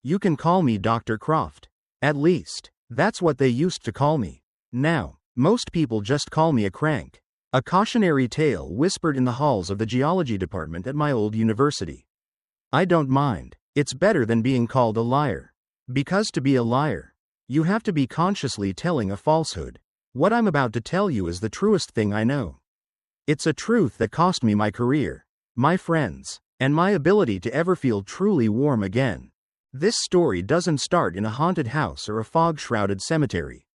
You can call me Dr. Croft. At least, that's what they used to call me. Now, most people just call me a crank. A cautionary tale whispered in the halls of the geology department at my old university. I don't mind. It's better than being called a liar. Because to be a liar, you have to be consciously telling a falsehood. What I'm about to tell you is the truest thing I know. It's a truth that cost me my career, my friends, and my ability to ever feel truly warm again. This story doesn't start in a haunted house or a fog-shrouded cemetery.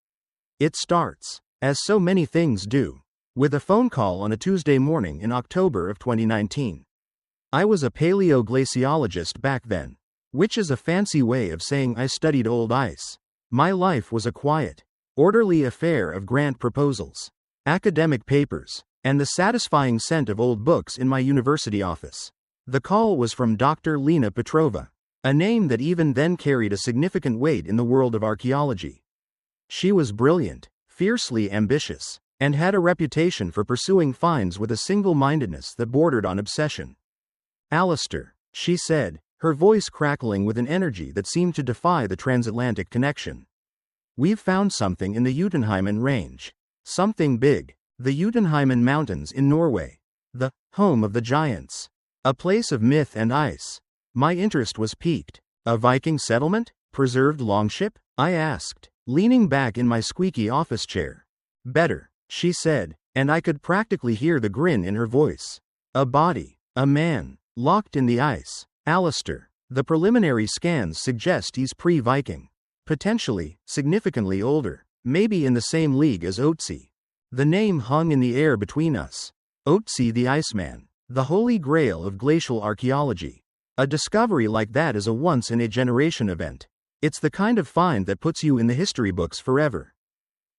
It starts, as so many things do, with a phone call on a Tuesday morning in October of 2019. I was a paleo-glaciologist back then, which is a fancy way of saying I studied old ice. My life was a quiet, orderly affair of grant proposals, academic papers, and the satisfying scent of old books in my university office. The call was from Dr. Lena Petrova, a name that even then carried a significant weight in the world of archaeology. She was brilliant, fiercely ambitious, and had a reputation for pursuing finds with a single-mindedness that bordered on obsession. Alistair, she said, her voice crackling with an energy that seemed to defy the transatlantic connection. We've found something in the Jotunheimen Range. Something big. The Jotunheimen Mountains in Norway. The home of the giants. A place of myth and ice. My interest was piqued. A Viking settlement? Preserved longship? I asked, leaning back in my squeaky office chair. Better, she said, and I could practically hear the grin in her voice. A body. A man. Locked in the ice. Alistair, the preliminary scans suggest he's pre-Viking. Potentially, significantly older, maybe in the same league as Otzi. The name hung in the air between us. Otzi the Iceman, the holy grail of glacial archaeology. A discovery like that is a once-in-a-generation event. It's the kind of find that puts you in the history books forever.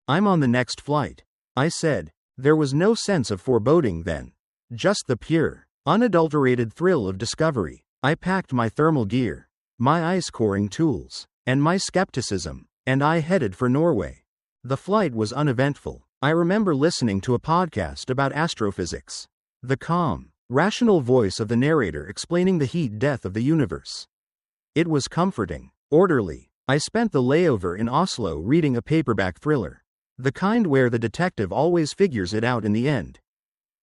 I'm on the next flight, I said. There was no sense of foreboding then. Just the pure, unadulterated thrill of discovery. I packed my thermal gear, my ice-coring tools, and my skepticism, and I headed for Norway. The flight was uneventful. I remember listening to a podcast about astrophysics. The calm, rational voice of the narrator explaining the heat-death of the universe. It was comforting, orderly. I spent the layover in Oslo reading a paperback thriller. The kind where the detective always figures it out in the end.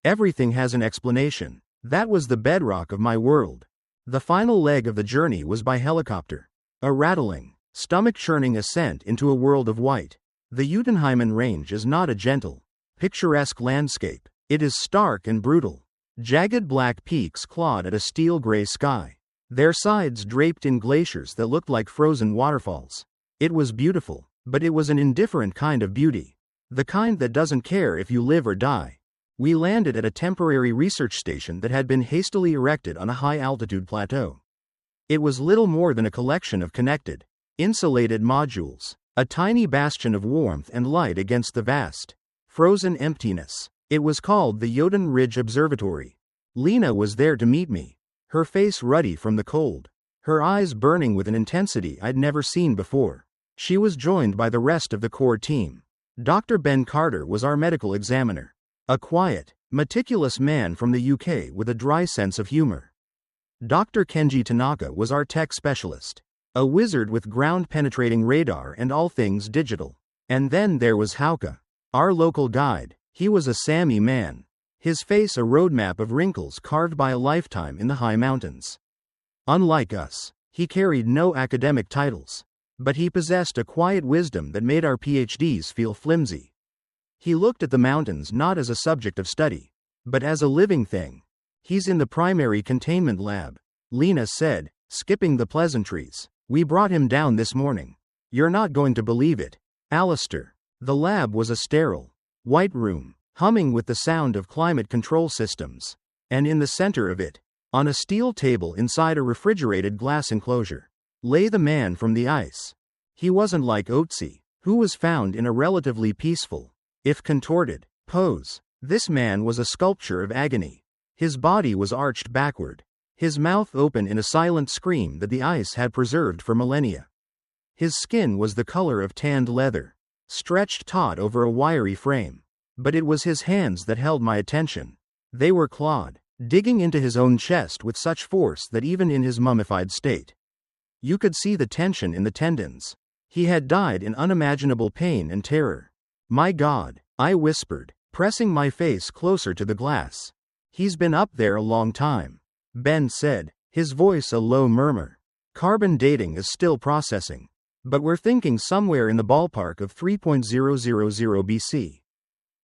Everything has an explanation. That was the bedrock of my world. The final leg of the journey was by helicopter. A rattling, stomach-churning ascent into a world of white. The Jotunheimen Range is not a gentle, picturesque landscape. It is stark and brutal. Jagged black peaks clawed at a steel-gray sky. Their sides draped in glaciers that looked like frozen waterfalls. It was beautiful, but it was an indifferent kind of beauty. The kind that doesn't care if you live or die. We landed at a temporary research station that had been hastily erected on a high-altitude plateau. It was little more than a collection of connected, insulated modules, a tiny bastion of warmth and light against the vast, frozen emptiness. It was called the Jotun Ridge Observatory. Lena was there to meet me, her face ruddy from the cold, her eyes burning with an intensity I'd never seen before. She was joined by the rest of the core team. Dr. Ben Carter was our medical examiner. A quiet, meticulous man from the UK with a dry sense of humor. Dr. Kenji Tanaka was our tech specialist. A wizard with ground-penetrating radar and all things digital. And then there was Hauke, our local guide. He was a Sami man. His face a roadmap of wrinkles carved by a lifetime in the high mountains. Unlike us, he carried no academic titles. But he possessed a quiet wisdom that made our PhDs feel flimsy. He looked at the mountains not as a subject of study, but as a living thing. He's in the primary containment lab, Lena said, skipping the pleasantries. We brought him down this morning. You're not going to believe it, Alistair. The lab was a sterile, white room, humming with the sound of climate control systems. And in the center of it, on a steel table inside a refrigerated glass enclosure, lay the man from the ice. He wasn't like Otzi, who was found in a relatively peaceful, if contorted, pose. This man was a sculpture of agony. His body was arched backward, his mouth open in a silent scream that the ice had preserved for millennia. His skin was the color of tanned leather, stretched taut over a wiry frame. But it was his hands that held my attention. They were clawed, digging into his own chest with such force that even in his mummified state, You could see the tension in the tendons. He had died in unimaginable pain and terror. My God, I whispered, pressing my face closer to the glass. He's been up there a long time. Ben said, his voice a low murmur. Carbon dating is still processing. But we're thinking somewhere in the ballpark of 3.000 BC.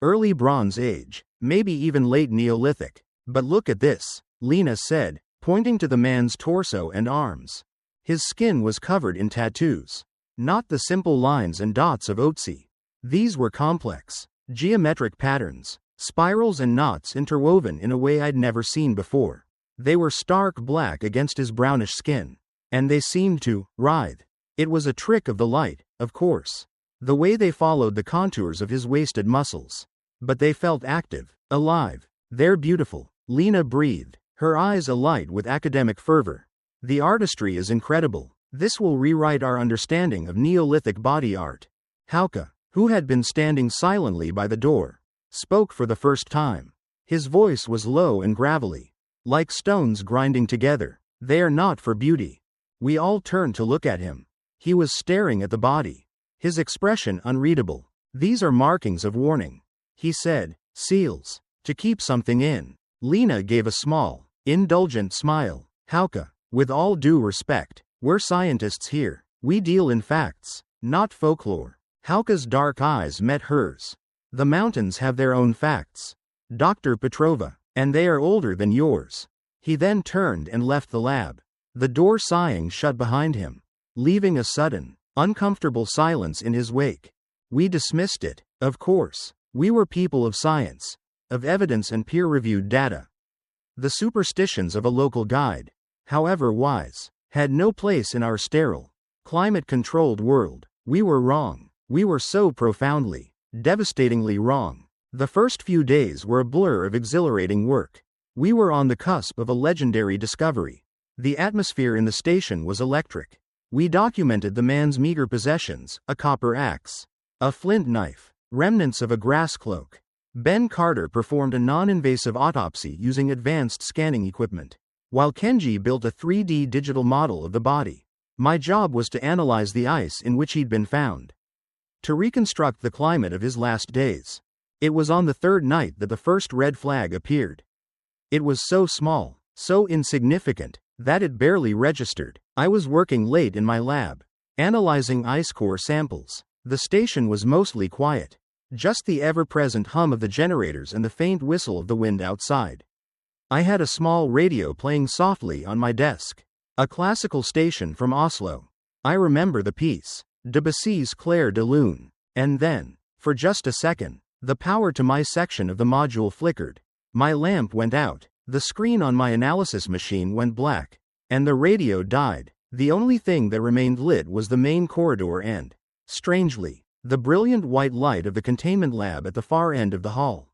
Early Bronze Age, maybe even late Neolithic. But look at this, Lena said, pointing to the man's torso and arms. His skin was covered in tattoos. Not the simple lines and dots of Otzi. These were complex, geometric patterns, spirals and knots interwoven in a way I'd never seen before. They were stark black against his brownish skin. And they seemed to writhe. It was a trick of the light, of course. The way they followed the contours of his wasted muscles. But they felt active, alive. They're beautiful, Lena breathed, her eyes alight with academic fervor. The artistry is incredible. This will rewrite our understanding of Neolithic body art. Hauke, who had been standing silently by the door, spoke for the first time. His voice was low and gravelly, like stones grinding together. They are not for beauty. We all turned to look at him. He was staring at the body, his expression unreadable. These are markings of warning, he said, seals, to keep something in. Lena gave a small, indulgent smile. Hauke, with all due respect, we're scientists here. We deal in facts, not folklore. Hauke's dark eyes met hers. The mountains have their own facts, Dr. Petrova, and they are older than yours. He then turned and left the lab. The door sighing shut behind him, leaving a sudden, uncomfortable silence in his wake. We dismissed it, of course. We were people of science, of evidence and peer-reviewed data. The superstitions of a local guide, however wise, had no place in our sterile, climate-controlled world. We were wrong. We were so profoundly, devastatingly wrong. The first few days were a blur of exhilarating work. We were on the cusp of a legendary discovery. The atmosphere in the station was electric. We documented the man's meager possessions, a copper axe, a flint knife, remnants of a grass cloak. Ben Carter performed a non-invasive autopsy using advanced scanning equipment, while Kenji built a 3D digital model of the body. My job was to analyze the ice in which he'd been found, to reconstruct the climate of his last days. It was on the third night that the first red flag appeared. It was so small, so insignificant, that it barely registered. I was working late in my lab, analyzing ice core samples. The station was mostly quiet, just the ever-present hum of the generators and the faint whistle of the wind outside. I had a small radio playing softly on my desk, a classical station from Oslo. I remember the piece, Debussy's Clair de Lune. And then, for just a second, the power to my section of the module flickered. My lamp went out, the screen on my analysis machine went black, and the radio died. The only thing that remained lit was the main corridor and, strangely, the brilliant white light of the containment lab at the far end of the hall.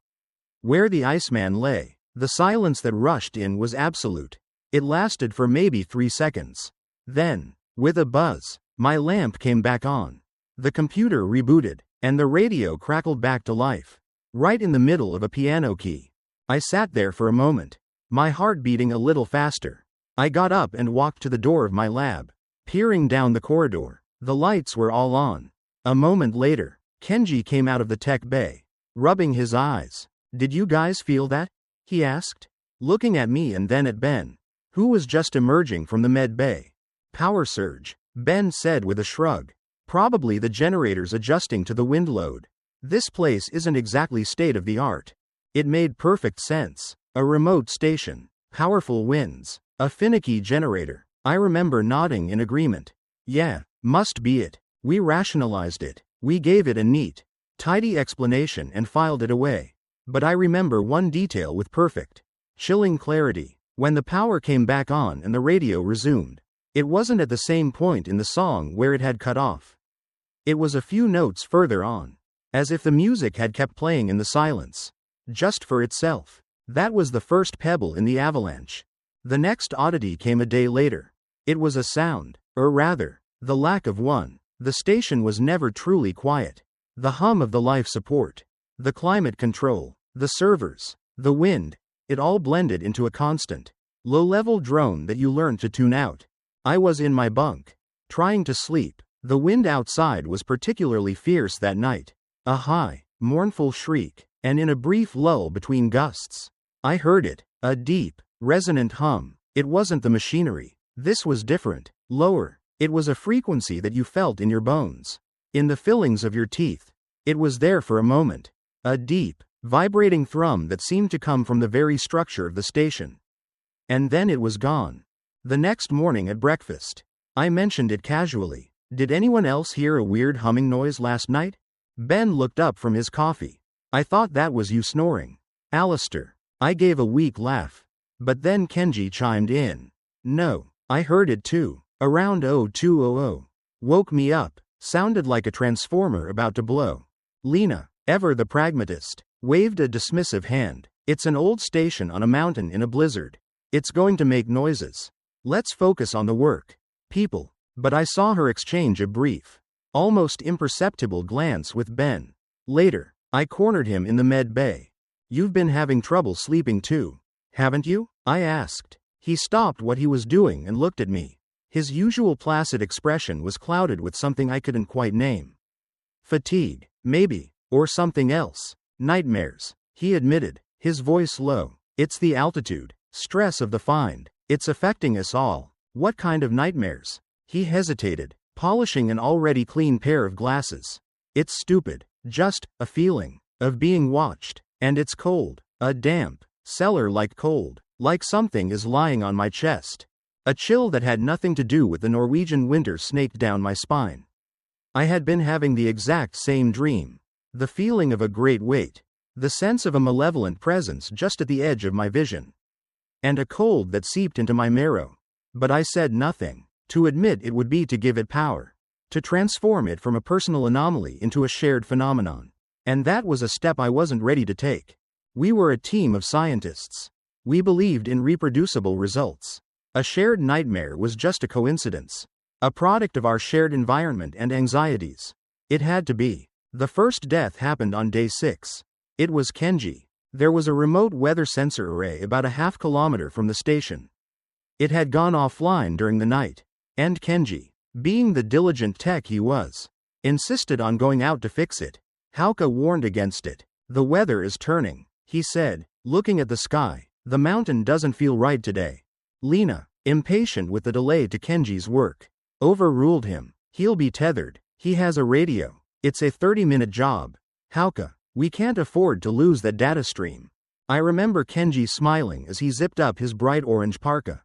Where the Iceman lay, the silence that rushed in was absolute. It lasted for maybe 3 seconds. Then, with a buzz, my lamp came back on. The computer rebooted, and the radio crackled back to life, right in the middle of a piano key. I sat there for a moment, my heart beating a little faster. I got up and walked to the door of my lab, peering down the corridor. The lights were all on. A moment later, Kenji came out of the tech bay, rubbing his eyes. "Did you guys feel that?" he asked, looking at me and then at Ben, who was just emerging from the med bay. "Power surge," Ben said with a shrug. "Probably the generators adjusting to the wind load. This place isn't exactly state-of-the-art." It made perfect sense. A remote station, powerful winds, a finicky generator. I remember nodding in agreement. Yeah, must be it. We rationalized it. We gave it a neat, tidy explanation and filed it away. But I remember one detail with perfect, chilling clarity. When the power came back on and the radio resumed, it wasn't at the same point in the song where it had cut off. It was a few notes further on, as if the music had kept playing in the silence, just for itself. That was the first pebble in the avalanche. The next oddity came a day later. It was a sound, or rather, the lack of one. The station was never truly quiet. The hum of the life support, the climate control, the servers, the wind, it all blended into a constant, low-level drone that you learned to tune out. I was in my bunk, trying to sleep. The wind outside was particularly fierce that night. A high, mournful shriek, and in a brief lull between gusts, I heard it, a deep, resonant hum. It wasn't the machinery. This was different, lower. It was a frequency that you felt in your bones, in the fillings of your teeth. It was there for a moment. A deep, vibrating thrum that seemed to come from the very structure of the station. And then it was gone. The next morning at breakfast, I mentioned it casually. Did anyone else hear a weird humming noise last night? Ben looked up from his coffee. I thought that was you snoring, Alistair. I gave a weak laugh. But then Kenji chimed in. No, I heard it too. Around 0200. Woke me up. Sounded like a transformer about to blow. Lena, ever the pragmatist, waved a dismissive hand. It's an old station on a mountain in a blizzard. It's going to make noises. Let's focus on the work. People. But I saw her exchange a brief, almost imperceptible glance with Ben. Later, I cornered him in the med bay. You've been having trouble sleeping too, haven't you? I asked. He stopped what he was doing and looked at me. His usual placid expression was clouded with something I couldn't quite name. Fatigue, maybe, or something else. Nightmares, he admitted, his voice low. It's the altitude, stress of the find. It's affecting us all. What kind of nightmares? He hesitated, polishing an already clean pair of glasses. It's stupid, just a feeling of being watched, and it's cold, a damp, cellar-like cold, like something is lying on my chest. A chill that had nothing to do with the Norwegian winter snaked down my spine. I had been having the exact same dream. The feeling of a great weight. The sense of a malevolent presence just at the edge of my vision. And a cold that seeped into my marrow. But I said nothing. To admit it would be to give it power. To transform it from a personal anomaly into a shared phenomenon. And that was a step I wasn't ready to take. We were a team of scientists. We believed in reproducible results. A shared nightmare was just a coincidence. A product of our shared environment and anxieties. It had to be. The first death happened on day 6. It was Kenji. There was a remote weather sensor array about a half kilometer from the station. It had gone offline during the night. And Kenji, being the diligent tech he was, insisted on going out to fix it. Hauke warned against it. The weather is turning, he said, looking at the sky. The mountain doesn't feel right today. Lena, impatient with the delay to Kenji's work, overruled him. He'll be tethered. He has a radio. It's a 30-minute job. Hauke, we can't afford to lose that data stream. I remember Kenji smiling as he zipped up his bright orange parka.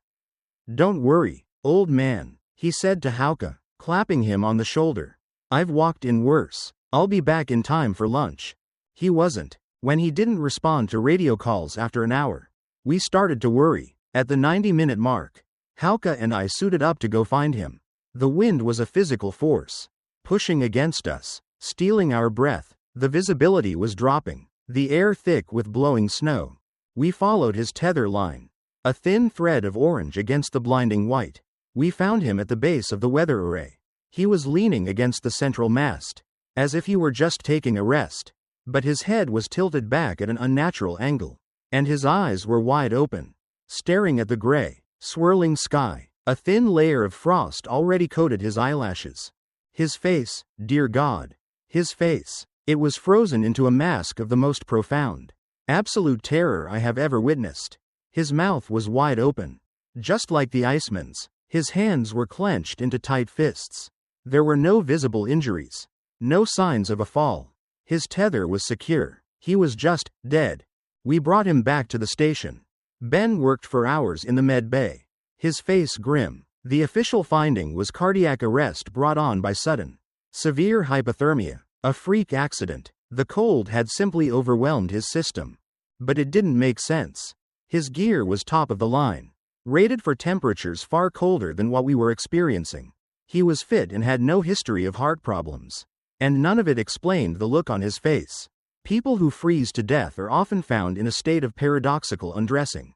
Don't worry, old man, he said to Hauke, clapping him on the shoulder. I've walked in worse. I'll be back in time for lunch. He wasn't. When he didn't respond to radio calls after an hour, we started to worry. At the 90-minute mark, Hauke and I suited up to go find him. The wind was a physical force, pushing against us, stealing our breath. The visibility was dropping, the air thick with blowing snow. We followed his tether line, a thin thread of orange against the blinding white. We found him at the base of the weather array. He was leaning against the central mast, as if he were just taking a rest. But his head was tilted back at an unnatural angle, and his eyes were wide open, staring at the gray, swirling sky. A thin layer of frost already coated his eyelashes. His face, dear God. His face. It was frozen into a mask of the most profound, absolute terror I have ever witnessed. His mouth was wide open, just like the Iceman's. His hands were clenched into tight fists. There were no visible injuries, no signs of a fall. His tether was secure. He was just dead. We brought him back to the station. Ben worked for hours in the med bay, his face grim. The official finding was cardiac arrest brought on by sudden, severe hypothermia, a freak accident. The cold had simply overwhelmed his system. But it didn't make sense. His gear was top of the line, rated for temperatures far colder than what we were experiencing. He was fit and had no history of heart problems. And none of it explained the look on his face. People who freeze to death are often found in a state of paradoxical undressing.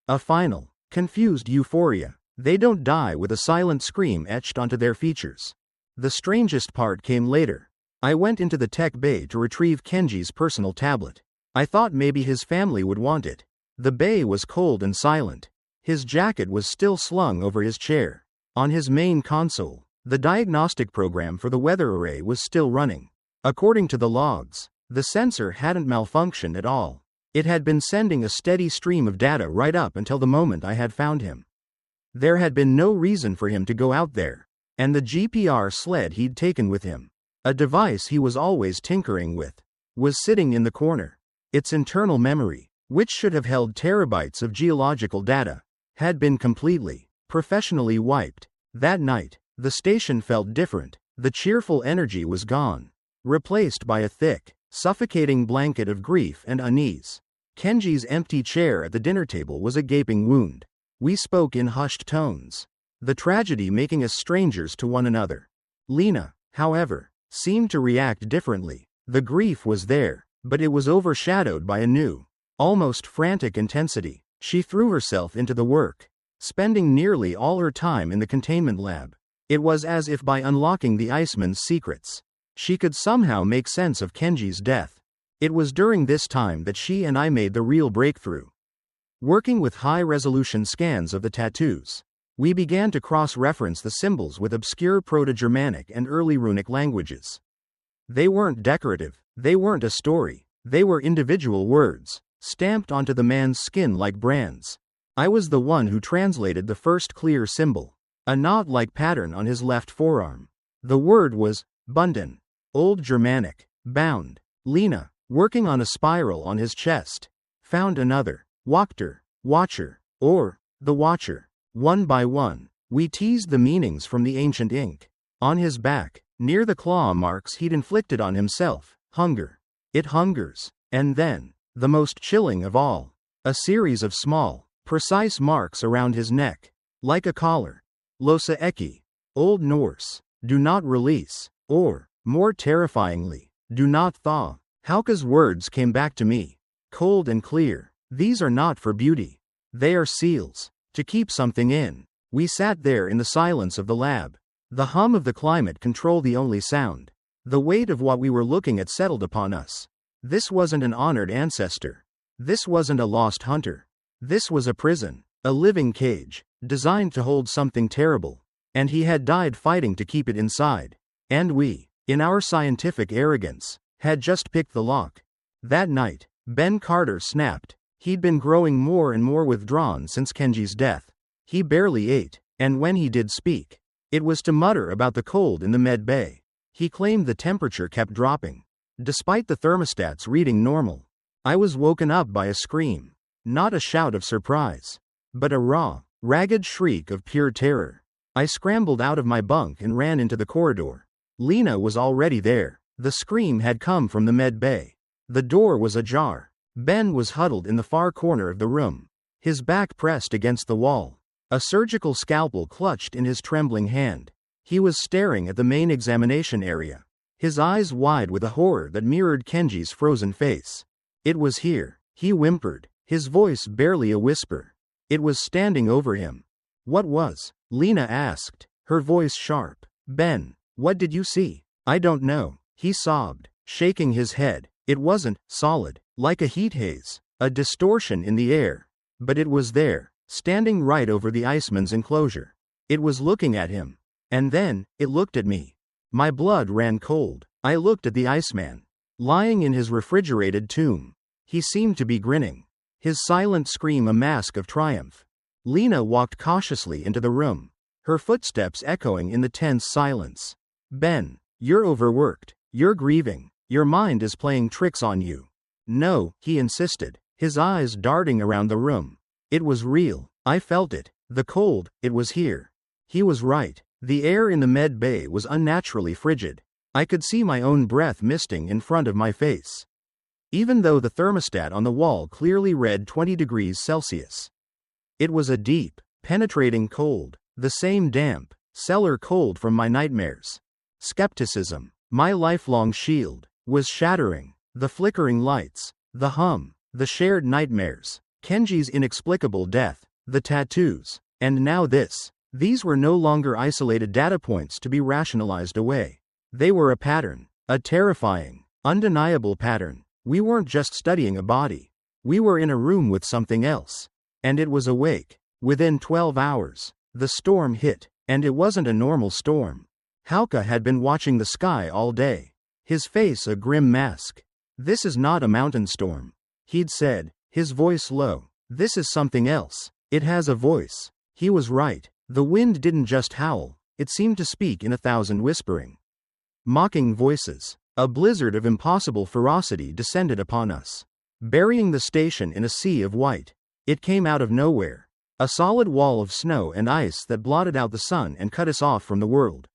A final, confused euphoria. They don't die with a silent scream etched onto their features. The strangest part came later. I went into the tech bay to retrieve Kenji's personal tablet. I thought maybe his family would want it. The bay was cold and silent. His jacket was still slung over his chair. On his main console, The diagnostic program for the weather array was still running. According to the logs, the sensor hadn't malfunctioned at all. It had been sending a steady stream of data right up until the moment I had found him. There had been no reason for him to go out there, and the GPR sled he'd taken with him, a device he was always tinkering with, was sitting in the corner. Its internal memory, which should have held terabytes of geological data, had been completely, professionally wiped. That night, the station felt different. The cheerful energy was gone, replaced by a thick, suffocating blanket of grief and unease. Kenji's empty chair at the dinner table was a gaping wound. We spoke in hushed tones, the tragedy making us strangers to one another. Lena, however, seemed to react differently. The grief was there, but it was overshadowed by a new, almost frantic intensity. She threw herself into the work, spending nearly all her time in the containment lab. It was as if by unlocking the Iceman's secrets, she could somehow make sense of Kenji's death. It was during this time that she and I made the real breakthrough. Working with high-resolution scans of the tattoos, we began to cross-reference the symbols with obscure Proto-Germanic and early runic languages. They weren't decorative, they weren't a story, they were individual words, stamped onto the man's skin like brands. I was the one who translated the first clear symbol, a knot-like pattern on his left forearm. The word was bunden, Old Germanic, bound. Lena, working on a spiral on his chest, found another, Wachter, watcher, or the watcher. One by one, we teased the meanings from the ancient ink. On his back, near the claw marks he'd inflicted on himself, hunger. It hungers. And then, the most chilling of all, a series of small, precise marks around his neck, like a collar. Losa Eki, Old Norse, do not release, or, more terrifyingly, do not thaw. Hauke's words came back to me, cold and clear. These are not for beauty. They are seals, to keep something in. We sat there in the silence of the lab, the hum of the climate control the only sound. The weight of what we were looking at settled upon us. This wasn't an honored ancestor. This wasn't a lost hunter. This was a prison, a living cage, designed to hold something terrible. And he had died fighting to keep it inside. And we, in our scientific arrogance, had just picked the lock. That night, Ben Carter snapped. He'd been growing more and more withdrawn since Kenji's death. He barely ate, and when he did speak, it was to mutter about the cold in the med bay. He claimed the temperature kept dropping, despite the thermostats reading normal. I was woken up by a scream, not a shout of surprise, but a raw, ragged shriek of pure terror. I scrambled out of my bunk and ran into the corridor. Lena was already there. The scream had come from the med bay. The door was ajar. Ben was huddled in the far corner of the room, his back pressed against the wall, a surgical scalpel clutched in his trembling hand. He was staring at the main examination area, his eyes wide with a horror that mirrored Kenji's frozen face. It was here, he whimpered, his voice barely a whisper. It was standing over him. What was? Lena asked, her voice sharp. Ben, what did you see? I don't know, he sobbed, shaking his head. It wasn't solid, like a heat haze, a distortion in the air. But it was there, standing right over the Iceman's enclosure. It was looking at him. And then, it looked at me. My blood ran cold. I looked at the Iceman, lying in his refrigerated tomb. He seemed to be grinning, his silent scream a mask of triumph. Lena walked cautiously into the room, her footsteps echoing in the tense silence. Ben, you're overworked. You're grieving. Your mind is playing tricks on you. No, he insisted, his eyes darting around the room. It was real. I felt it. The cold, it was here. He was right. The air in the med bay was unnaturally frigid. I could see my own breath misting in front of my face, even though the thermostat on the wall clearly read 20 degrees Celsius. It was a deep, penetrating cold, the same damp, cellar cold from my nightmares. Skepticism, my lifelong shield, was shattering. The flickering lights, the hum, the shared nightmares, Kenji's inexplicable death, the tattoos, and now this. These were no longer isolated data points to be rationalized away. They were a pattern, a terrifying, undeniable pattern. We weren't just studying a body. We were in a room with something else. And it was awake. Within 12 hours, the storm hit, and it wasn't a normal storm. Hauke had been watching the sky all day, his face a grim mask. "This is not a mountain storm," he'd said, his voice low. "This is something else. It has a voice." He was right. The wind didn't just howl, it seemed to speak in 1,000 whispering, mocking voices. A blizzard of impossible ferocity descended upon us, burying the station in a sea of white. It came out of nowhere. A solid wall of snow and ice that blotted out the sun and cut us off from the world.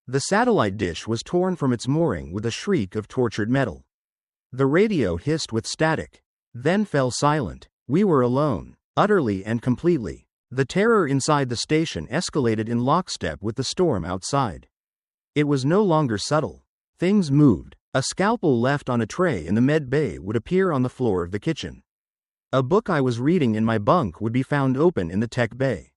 The satellite dish was torn from its mooring with a shriek of tortured metal. The radio hissed with static, then fell silent. We were alone, utterly and completely. The terror inside the station escalated in lockstep with the storm outside. It was no longer subtle. Things moved. A scalpel left on a tray in the med bay would appear on the floor of the kitchen. A book I was reading in my bunk would be found open in the tech bay,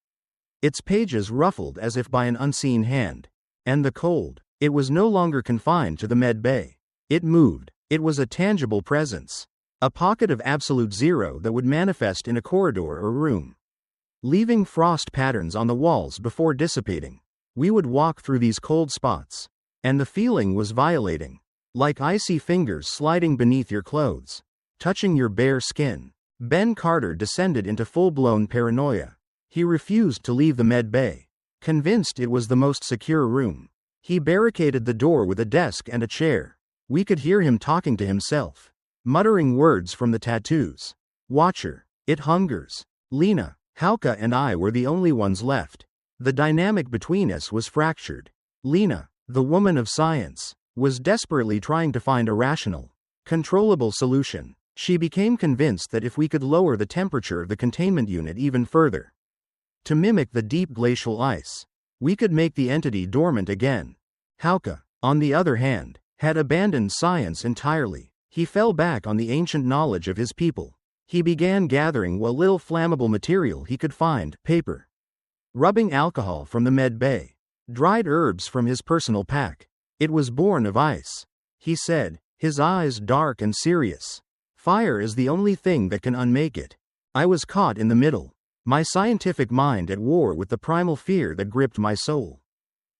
its pages ruffled as if by an unseen hand. And the cold, it was no longer confined to the med bay. It moved. It was a tangible presence. A pocket of absolute zero that would manifest in a corridor or room, leaving frost patterns on the walls before dissipating. We would walk through these cold spots, and the feeling was violating, like icy fingers sliding beneath your clothes, touching your bare skin. Ben Carter descended into full-blown paranoia. He refused to leave the med bay, convinced it was the most secure room. He barricaded the door with a desk and a chair. We could hear him talking to himself, muttering words from the tattoos. "Watcher, it hungers." Lena, Hauke and I were the only ones left. The dynamic between us was fractured. Lena, the woman of science, was desperately trying to find a rational, controllable solution. She became convinced that if we could lower the temperature of the containment unit even further, to mimic the deep glacial ice, we could make the entity dormant again. Hauke, on the other hand, had abandoned science entirely. He fell back on the ancient knowledge of his people. He began gathering what little flammable material he could find: paper, rubbing alcohol from the med bay, dried herbs from his personal pack. "It was born of ice," he said, his eyes dark and serious. "Fire is the only thing that can unmake it." I was caught in the middle, my scientific mind at war with the primal fear that gripped my soul.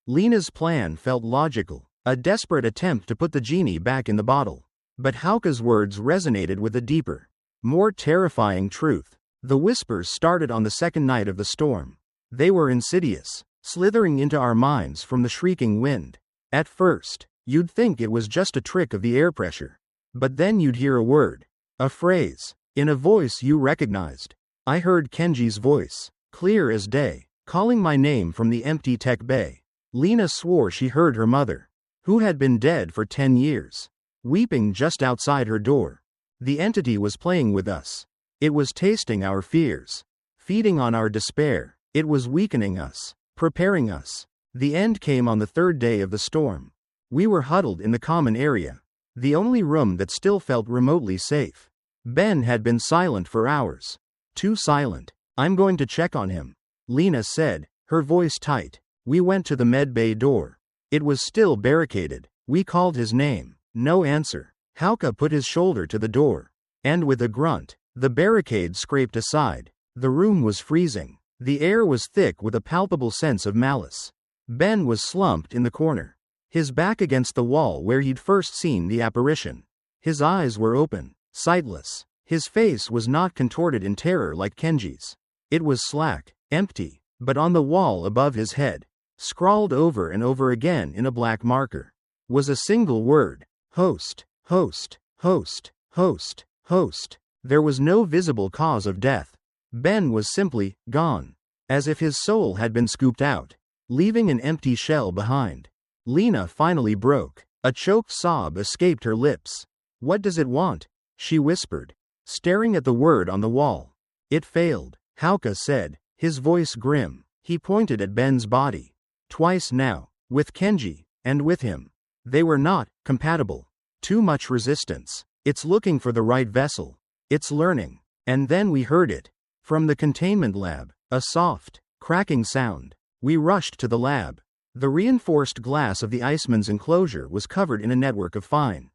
Lena's plan felt logical, a desperate attempt to put the genie back in the bottle. But Hauke's words resonated with a deeper, more terrifying truth. The whispers started on the second night of the storm. They were insidious, slithering into our minds from the shrieking wind. At first, you'd think it was just a trick of the air pressure. But then you'd hear a word, a phrase, in a voice you recognized. I heard Kenji's voice, clear as day, calling my name from the empty tech bay. Lena swore she heard her mother, who had been dead for 10 years, weeping just outside her door. The entity was playing with us. It was tasting our fears, feeding on our despair. It was weakening us, preparing us. The end came on the third day of the storm. We were huddled in the common area, the only room that still felt remotely safe. Ben had been silent for hours. Too silent. "I'm going to check on him," Lena said, her voice tight. We went to the med bay door. It was still barricaded. We called his name. No answer. Hauke put his shoulder to the door, and with a grunt, the barricade scraped aside. The room was freezing. The air was thick with a palpable sense of malice. Ben was slumped in the corner, his back against the wall where he'd first seen the apparition. His eyes were open, sightless. His face was not contorted in terror like Kenji's. It was slack, empty, but on the wall above his head, scrawled over and over again in a black marker, was a single word: host, host, host, host, host. There was no visible cause of death. Ben was simply gone, as if his soul had been scooped out, leaving an empty shell behind. Lena finally broke. A choked sob escaped her lips. "What does it want?" she whispered, staring at the word on the wall. "It failed," Hauke said, his voice grim. He pointed at Ben's body. "Twice now, with Kenji, and with him. They were not compatible. Too much resistance. It's looking for the right vessel. It's learning." And then we heard it. From the containment lab, a soft, cracking sound. We rushed to the lab. The reinforced glass of the Iceman's enclosure was covered in a network of fine,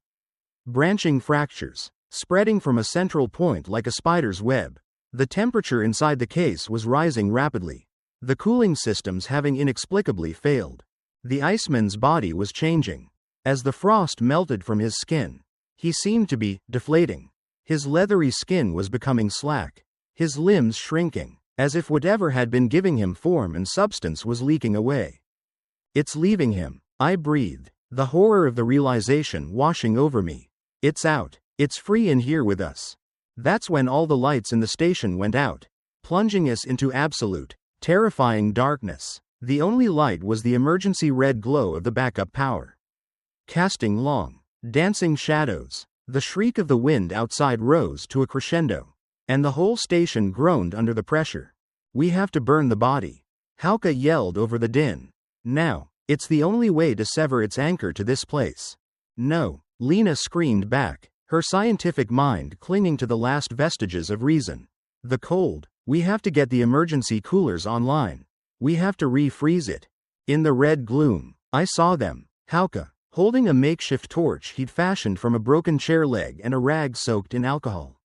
branching fractures, spreading from a central point like a spider's web. The temperature inside the case was rising rapidly, the cooling systems having inexplicably failed. The Iceman's body was changing. As the frost melted from his skin, he seemed to be deflating. His leathery skin was becoming slack, his limbs shrinking, as if whatever had been giving him form and substance was leaking away. It's leaving him, I breathed, the horror of the realization washing over me. It's out, it's free in here with us. That's when all the lights in the station went out, plunging us into absolute, terrifying darkness. The only light was the emergency red glow of the backup power, casting long, dancing shadows. The shriek of the wind outside rose to a crescendo, and the whole station groaned under the pressure. We have to burn the body, Hauke yelled over the din. Now, it's the only way to sever its anchor to this place. No, Lena screamed back, her scientific mind clinging to the last vestiges of reason. The cold, we have to get the emergency coolers online. We have to refreeze it. In the red gloom, I saw them, Hauke, holding a makeshift torch he'd fashioned from a broken chair leg and a rag soaked in alcohol.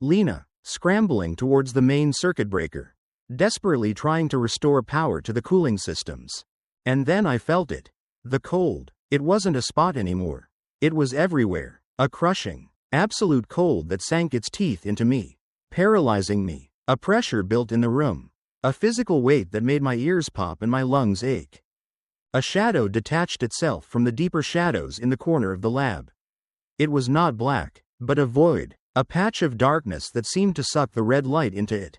Lena, scrambling towards the main circuit breaker, desperately trying to restore power to the cooling systems. And then I felt it. The cold. It wasn't a spot anymore. It was everywhere. A crushing, absolute cold that sank its teeth into me, paralyzing me. A pressure built in the room. A physical weight that made my ears pop and my lungs ache. A shadow detached itself from the deeper shadows in the corner of the lab. It was not black, but a void, a patch of darkness that seemed to suck the red light into it.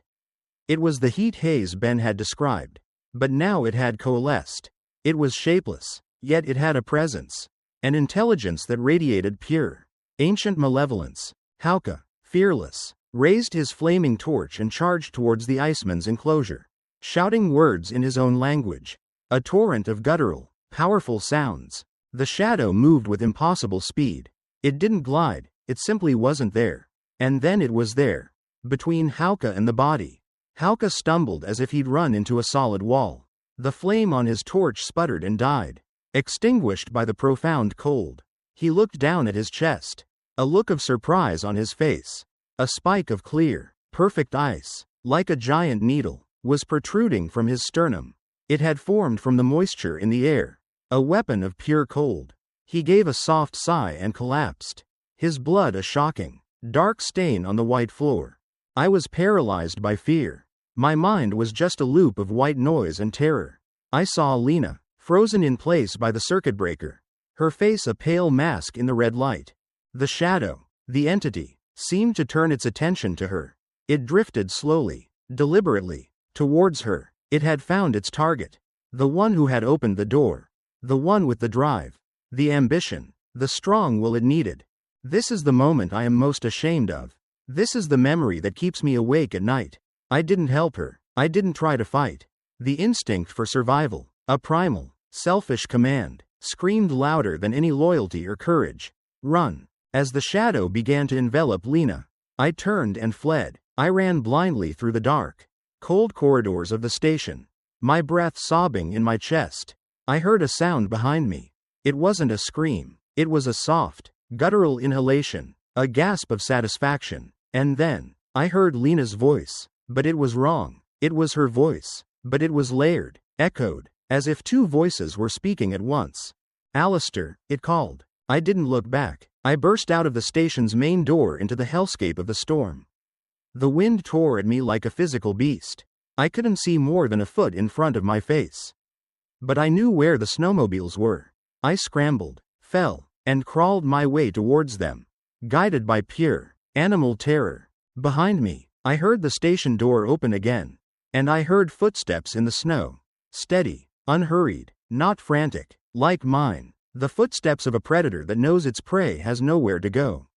It was the heat haze Ben had described, but now it had coalesced. It was shapeless, yet it had a presence, an intelligence that radiated pure, ancient malevolence. Hauke, fearless, raised his flaming torch and charged towards the Iceman's enclosure, shouting words in his own language. A torrent of guttural, powerful sounds. The shadow moved with impossible speed. It didn't glide, it simply wasn't there. And then it was there, between Hauke and the body. Hauke stumbled as if he'd run into a solid wall. The flame on his torch sputtered and died, extinguished by the profound cold. He looked down at his chest, a look of surprise on his face. A spike of clear, perfect ice, like a giant needle, was protruding from his sternum. It had formed from the moisture in the air, a weapon of pure cold. He gave a soft sigh and collapsed, his blood a shocking, dark stain on the white floor. I was paralyzed by fear. My mind was just a loop of white noise and terror. I saw Lena, frozen in place by the circuit breaker, her face a pale mask in the red light. The shadow, the entity, seemed to turn its attention to her. It drifted slowly, deliberately, towards her. It had found its target. The one who had opened the door. The one with the drive. The ambition. The strong will it needed. This is the moment I am most ashamed of. This is the memory that keeps me awake at night. I didn't help her. I didn't try to fight. The instinct for survival, a primal, selfish command, screamed louder than any loyalty or courage. Run. As the shadow began to envelop Lena, I turned and fled. I ran blindly through the dark, cold corridors of the station, my breath sobbing in my chest. I heard a sound behind me. It wasn't a scream. It was a soft, guttural inhalation, a gasp of satisfaction. And then, I heard Lena's voice. But it was wrong. It was her voice. But it was layered, echoed, as if two voices were speaking at once. Alistair, it called. I didn't look back. I burst out of the station's main door into the hellscape of the storm. The wind tore at me like a physical beast. I couldn't see more than a foot in front of my face. But I knew where the snowmobiles were. I scrambled, fell, and crawled my way towards them, guided by pure, animal terror. Behind me, I heard the station door open again, and I heard footsteps in the snow. Steady, unhurried, not frantic, like mine. The footsteps of a predator that knows its prey has nowhere to go.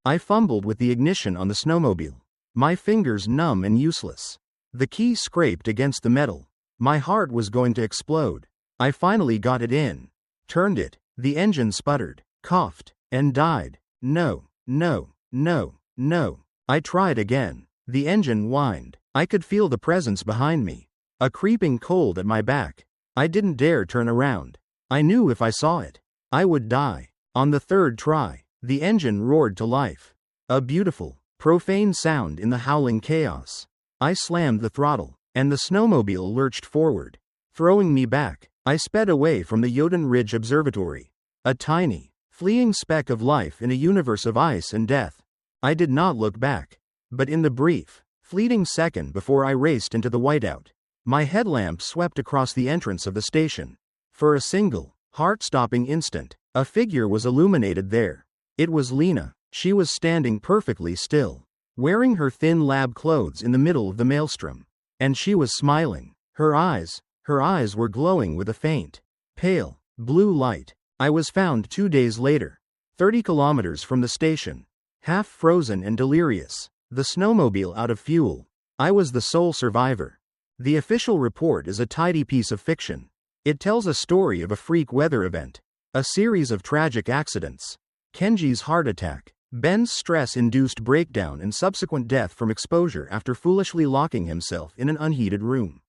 I fumbled with the ignition on the snowmobile, my fingers numb and useless. The key scraped against the metal. My heart was going to explode. I finally got it in, turned it. The engine sputtered, coughed, and died. No, no, no, no. I tried again. The engine whined. I could feel the presence behind me, a creeping cold at my back. I didn't dare turn around. I knew if I saw it, I would die. On the third try, the engine roared to life. A beautiful, profane sound in the howling chaos. I slammed the throttle, and the snowmobile lurched forward, throwing me back, I sped away from the Jotun Ridge Observatory, a tiny, fleeing speck of life in a universe of ice and death. I did not look back. But in the brief, fleeting second before I raced into the whiteout, my headlamp swept across the entrance of the station. For a single, heart-stopping instant, a figure was illuminated there. It was Lena. She was standing perfectly still, wearing her thin lab clothes in the middle of the maelstrom. And she was smiling. Her eyes were glowing with a faint, pale, blue light. I was found 2 days later, 30 kilometers from the station, half frozen and delirious, the snowmobile out of fuel. I was the sole survivor. The official report is a tidy piece of fiction. It tells a story of a freak weather event, a series of tragic accidents, Kenji's heart attack, Ben's stress-induced breakdown and subsequent death from exposure after foolishly locking himself in an unheated room,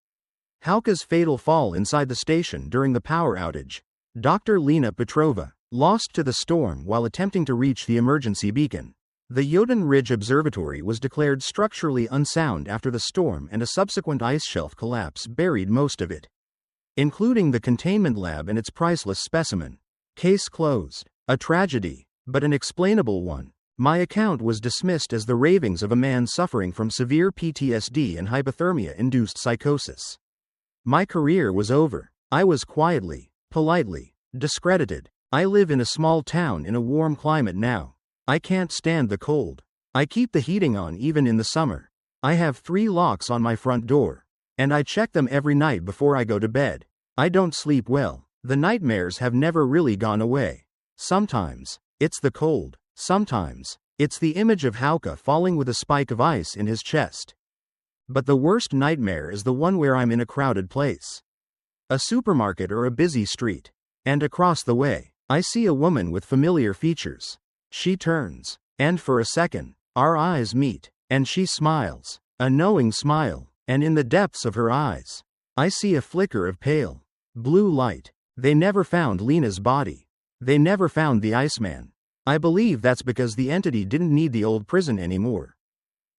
Hauke's fatal fall inside the station during the power outage, Dr. Lena Petrova, lost to the storm while attempting to reach the emergency beacon. The Jotun Ridge Observatory was declared structurally unsound after the storm, and a subsequent ice shelf collapse buried most of it, including the containment lab and its priceless specimen. Case closed. A tragedy, but an explainable one. My account was dismissed as the ravings of a man suffering from severe PTSD and hypothermia-induced psychosis. My career was over. I was quietly, politely, discredited. I live in a small town in a warm climate now. I can't stand the cold. I keep the heating on even in the summer. I have 3 locks on my front door, and I check them every night before I go to bed. I don't sleep well. The nightmares have never really gone away. Sometimes, it's the cold. Sometimes, it's the image of Hauke falling with a spike of ice in his chest. But the worst nightmare is the one where I'm in a crowded place, a supermarket or a busy street, and across the way, I see a woman with familiar features. She turns, and for a second, our eyes meet, and she smiles, a knowing smile, and in the depths of her eyes, I see a flicker of pale, blue light. They never found Lena's body. They never found the Iceman. I believe that's because the entity didn't need the old prison anymore.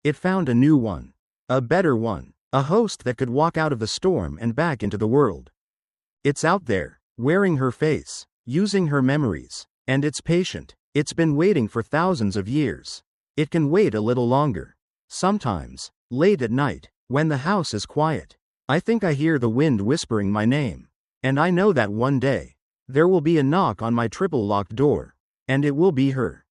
It found a new one. A better one. A host that could walk out of the storm and back into the world. It's out there, wearing her face, using her memories, and it's patient. It's been waiting for thousands of years. It can wait a little longer. Sometimes, late at night, when the house is quiet, I think I hear the wind whispering my name. And I know that one day, there will be a knock on my triple-locked door, and it will be her.